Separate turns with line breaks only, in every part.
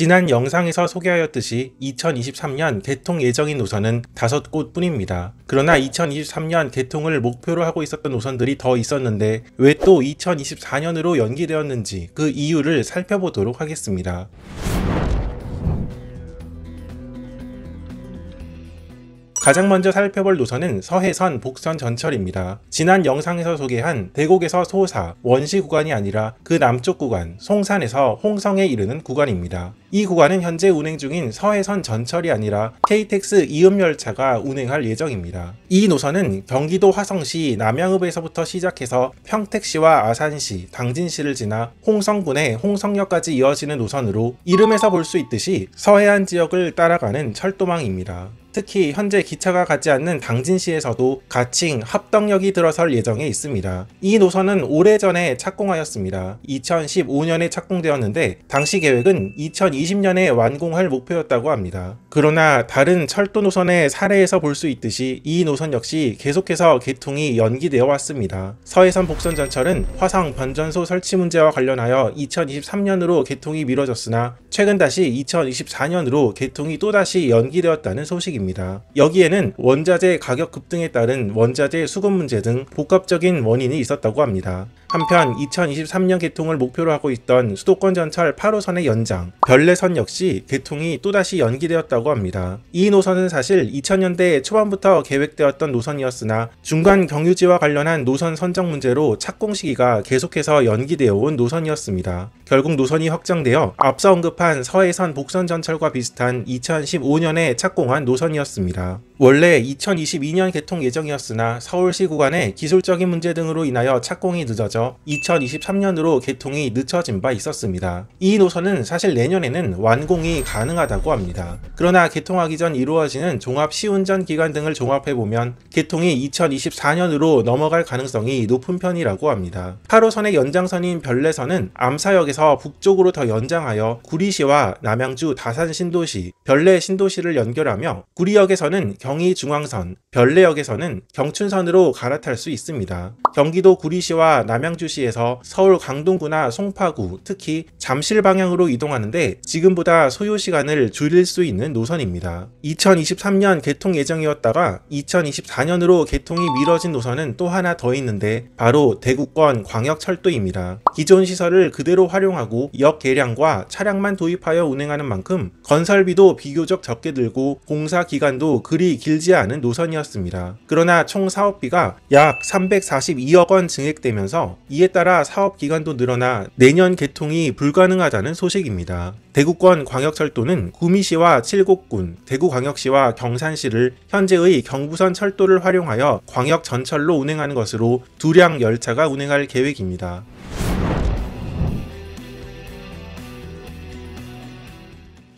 지난 영상에서 소개하였듯이 2023년 개통 예정인 노선은 5곳 뿐입니다. 그러나 2023년 개통을 목표로 하고 있었던 노선들이 더 있었는데 왜 또 2024년으로 연기되었는지 그 이유를 살펴보도록 하겠습니다. 가장 먼저 살펴볼 노선은 서해선 복선 전철입니다. 지난 영상에서 소개한 대곡에서 소사, 원시 구간이 아니라 그 남쪽 구간, 송산에서 홍성에 이르는 구간입니다. 이 구간은 현재 운행 중인 서해선 전철이 아니라 KTX 이음열차가 운행할 예정입니다. 이 노선은 경기도 화성시 남양읍에서부터 시작해서 평택시와 아산시, 당진시를 지나 홍성군의 홍성역까지 이어지는 노선으로 이름에서 볼 수 있듯이 서해안 지역을 따라가는 철도망입니다. 특히 현재 기차가 가지 않는 당진시에서도 가칭 합덕역이 들어설 예정에 있습니다. 이 노선은 오래전에 착공하였습니다. 2015년에 착공되었는데 당시 계획은 2020년에 완공할 목표였다고 합니다. 그러나 다른 철도 노선의 사례에서 볼 수 있듯이 이 노선 역시 계속해서 개통이 연기되어 왔습니다. 서해선 복선전철은 화성 변전소 설치 문제와 관련하여 2023년으로 개통이 미뤄졌으나 최근 다시 2024년으로 개통이 또다시 연기되었다는 소식입니다. 여기에는 원자재 가격 급등에 따른 원자재 수급 문제 등 복합적인 원인이 있었다고 합니다. 한편 2023년 개통을 목표로 하고 있던 수도권 전철 8호선의 연장, 별내선 역시 개통이 또다시 연기되었다고 합니다. 이 노선은 사실 2000년대 초반부터 계획되었던 노선이었으나 중간 경유지와 관련한 노선 선정 문제로 착공 시기가 계속해서 연기되어 온 노선이었습니다. 결국 노선이 확정되어 앞서 언급한 서해선 복선 전철과 비슷한 2015년에 착공한 노선이었습니다. 원래 2022년 개통 예정이었으나 서울시 구간의 기술적인 문제 등으로 인하여 착공이 늦어져 2023년으로 개통이 늦춰진 바 있었습니다. 이 노선은 사실 내년에는 완공이 가능하다고 합니다. 그러나 개통하기 전 이루어지는 종합 시운전 기간 등을 종합해보면 개통이 2024년으로 넘어갈 가능성이 높은 편이라고 합니다. 8호선의 연장선인 별내선은 암사역에서 북쪽으로 더 연장하여 구리시와 남양주 다산 신도시, 별내 신도시를 연결하며 구리역에서는 경의중앙선, 별내역에서는 경춘선으로 갈아탈 수 있습니다. 경기도 구리시와 남양주시에서 서울 강동구나 송파구, 특히 잠실 방향으로 이동하는데 지금보다 소요시간을 줄일 수 있는 노선입니다. 2023년 개통 예정이었다가 2024년으로 개통이 미뤄진 노선은 또 하나 더 있는데 바로 대구권 광역철도입니다. 기존 시설을 그대로 활용하고 역 개량과 차량만 도입하여 운행하는 만큼 건설비도 비교적 적게 들고 공사 기간도 그리 길지 않은 노선이었습니다. 그러나 총 사업비가 약 342억 원 증액되면서 이에 따라 사업 기간도 늘어나 내년 개통이 불가능하다는 소식입니다. 대구권 광역철도는 구미시와 칠곡군, 대구광역시와 경산시를 현재의 경부선 철도를 활용하여 광역전철로 운행하는 것으로 두량 열차가 운행할 계획입니다.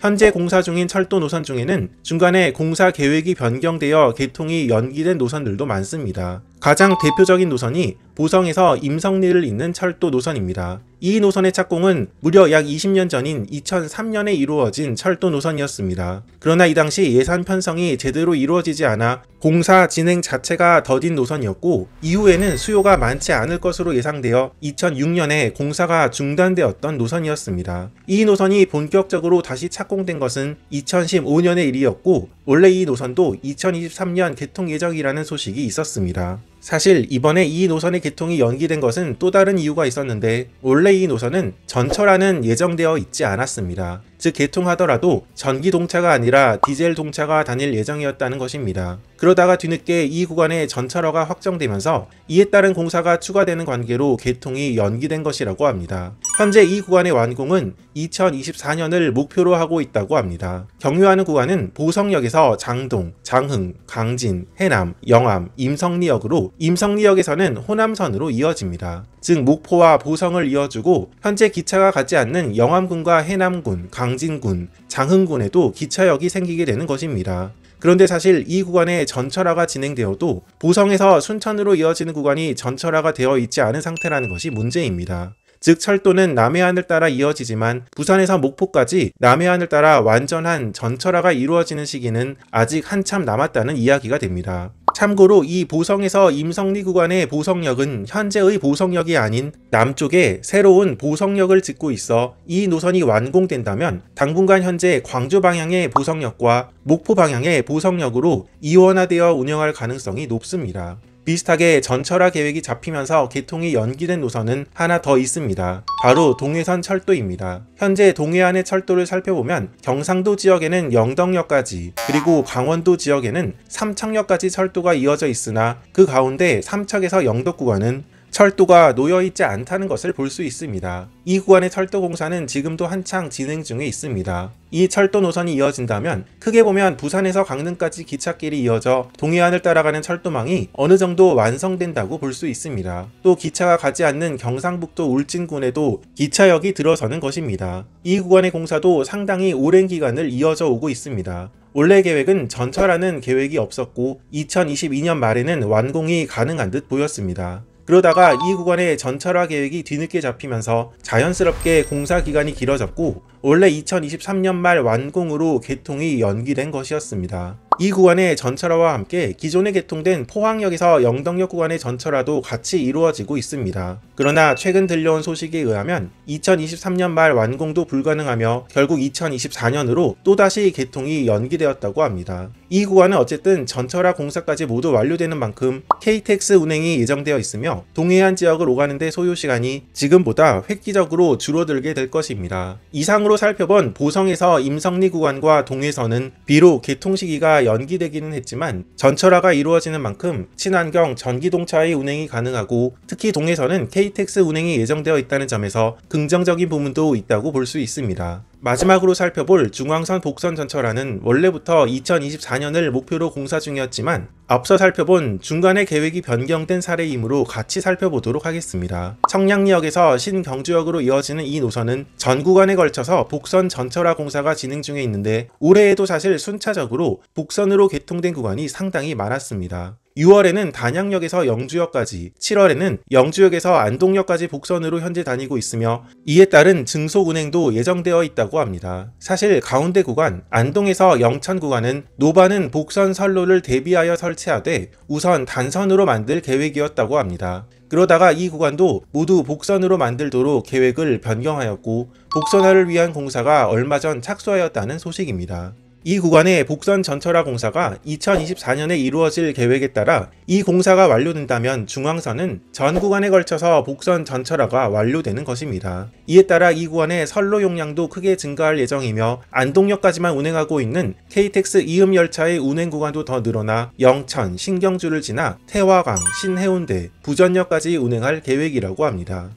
현재 공사 중인 철도 노선 중에는 중간에 공사 계획이 변경되어 개통이 연기된 노선들도 많습니다. 가장 대표적인 노선이 보성에서 임성리를 잇는 철도 노선입니다. 이 노선의 착공은 무려 약 20년 전인 2003년에 이루어진 철도 노선이었습니다. 그러나 이 당시 예산 편성이 제대로 이루어지지 않아 공사 진행 자체가 더딘 노선이었고 이후에는 수요가 많지 않을 것으로 예상되어 2006년에 공사가 중단되었던 노선이었습니다. 이 노선이 본격적으로 다시 착공된 것은 2015년의 일이었고 원래 이 노선도 2023년 개통 예정이라는 소식이 있었습니다. 사실 이번에 이 노선의 개통이 연기된 것은 또 다른 이유가 있었는데 원래 이 노선은 전철화는 예정되어 있지 않았습니다. 즉 개통하더라도 전기 동차가 아니라 디젤 동차가 다닐 예정이었다는 것입니다. 그러다가 뒤늦게 이 구간의 전철화가 확정되면서 이에 따른 공사가 추가되는 관계로 개통이 연기된 것이라고 합니다. 현재 이 구간의 완공은 2024년을 목표로 하고 있다고 합니다. 경유하는 구간은 보성역에서 장동, 장흥, 강진, 해남, 영암, 임성리역으로 임성리역에서는 호남선으로 이어집니다. 즉 목포와 보성을 이어주고 현재 기차가 가지 않는 영암군과 해남군, 강진군, 장흥군에도 기차역이 생기게 되는 것입니다. 그런데 사실 이 구간에 전철화가 진행되어도 보성에서 순천으로 이어지는 구간이 전철화가 되어 있지 않은 상태라는 것이 문제입니다. 즉 철도는 남해안을 따라 이어지지만 부산에서 목포까지 남해안을 따라 완전한 전철화가 이루어지는 시기는 아직 한참 남았다는 이야기가 됩니다. 참고로 이 보성에서 임성리 구간의 보성역은 현재의 보성역이 아닌 남쪽에 새로운 보성역을 짓고 있어 이 노선이 완공된다면 당분간 현재 광주 방향의 보성역과 목포 방향의 보성역으로 이원화되어 운영할 가능성이 높습니다. 비슷하게 전철화 계획이 잡히면서 개통이 연기된 노선은 하나 더 있습니다. 바로 동해선 철도입니다. 현재 동해안의 철도를 살펴보면 경상도 지역에는 영덕역까지 그리고 강원도 지역에는 삼척역까지 철도가 이어져 있으나 그 가운데 삼척에서 영덕 구간은 철도가 놓여있지 않다는 것을 볼 수 있습니다. 이 구간의 철도 공사는 지금도 한창 진행 중에 있습니다. 이 철도 노선이 이어진다면 크게 보면 부산에서 강릉까지 기찻길이 이어져 동해안을 따라가는 철도망이 어느 정도 완성된다고 볼 수 있습니다. 또 기차가 가지 않는 경상북도 울진군에도 기차역이 들어서는 것입니다. 이 구간의 공사도 상당히 오랜 기간을 이어져 오고 있습니다. 원래 계획은 전철하는 계획이 없었고 2022년 말에는 완공이 가능한 듯 보였습니다. 그러다가 이 구간의 전철화 계획이 뒤늦게 잡히면서 자연스럽게 공사 기간이 길어졌고 원래 2023년 말 완공으로 개통이 연기된 것이었습니다. 이 구간의 전철화와 함께 기존에 개통된 포항역에서 영덕역 구간의 전철화도 같이 이루어지고 있습니다. 그러나 최근 들려온 소식에 의하면 2023년 말 완공도 불가능하며 결국 2024년으로 또다시 개통이 연기되었다고 합니다. 이 구간은 어쨌든 전철화 공사까지 모두 완료되는 만큼 KTX 운행이 예정되어 있으며 동해안 지역을 오가는 데 소요시간이 지금보다 획기적으로 줄어들게 될 것입니다. 이상으로 살펴본 보성에서 임성리 구간과 동해선은 비록 개통 시기가 연기되기는 했지만 전철화가 이루어지는 만큼 친환경 전기동차의 운행이 가능하고 특히 동해선은 KTX 운행이 예정되어 있다는 점에서 긍정적인 부분도 있다고 볼 수 있습니다. 마지막으로 살펴볼 중앙선 복선 전철화는 원래부터 2024년을 목표로 공사 중이었지만 앞서 살펴본 중간에 계획이 변경된 사례이므로 같이 살펴보도록 하겠습니다. 청량리역에서 신경주역으로 이어지는 이 노선은 전 구간에 걸쳐서 복선 전철화 공사가 진행 중에 있는데 올해에도 사실 순차적으로 복선으로 개통된 구간이 상당히 많았습니다. 6월에는 단양역에서 영주역까지, 7월에는 영주역에서 안동역까지 복선으로 현재 다니고 있으며 이에 따른 증속 운행도 예정되어 있다고 합니다. 사실 가운데 구간, 안동에서 영천 구간은 노반은 복선 선로를 대비하여 설치하되 우선 단선으로 만들 계획이었다고 합니다. 그러다가 이 구간도 모두 복선으로 만들도록 계획을 변경하였고 복선화를 위한 공사가 얼마 전 착수하였다는 소식입니다. 이 구간의 복선 전철화 공사가 2024년에 이루어질 계획에 따라 이 공사가 완료된다면 중앙선은 전 구간에 걸쳐서 복선 전철화가 완료되는 것입니다. 이에 따라 이 구간의 선로 용량도 크게 증가할 예정이며 안동역까지만 운행하고 있는 KTX 이음 열차의 운행 구간도 더 늘어나 영천, 신경주를 지나 태화강, 신해운대, 부전역까지 운행할 계획이라고 합니다.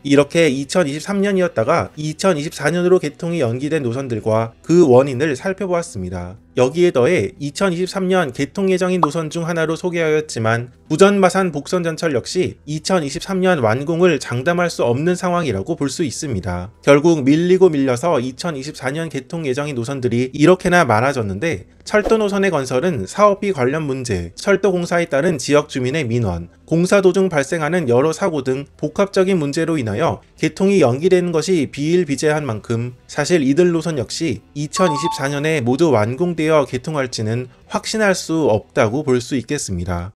이렇게 2023년이었다가 2024년으로 개통이 연기된 노선들과 그 원인을 살펴보았습니다. 여기에 더해 2023년 개통 예정인 노선 중 하나로 소개하였지만 부전 마산 복선 전철 역시 2023년 완공을 장담할 수 없는 상황이라고 볼 수 있습니다. 결국 밀리고 밀려서 2024년 개통 예정인 노선들이 이렇게나 많아졌는데 철도 노선의 건설은 사업비 관련 문제, 철도 공사에 따른 지역 주민의 민원, 공사 도중 발생하는 여러 사고 등 복합적인 문제로 인하여 개통이 연기되는 것이 비일비재한 만큼 사실 이들 노선 역시 2024년에 모두 완공되어 개통할지는 확신할 수 없다고 볼 수 있겠습니다.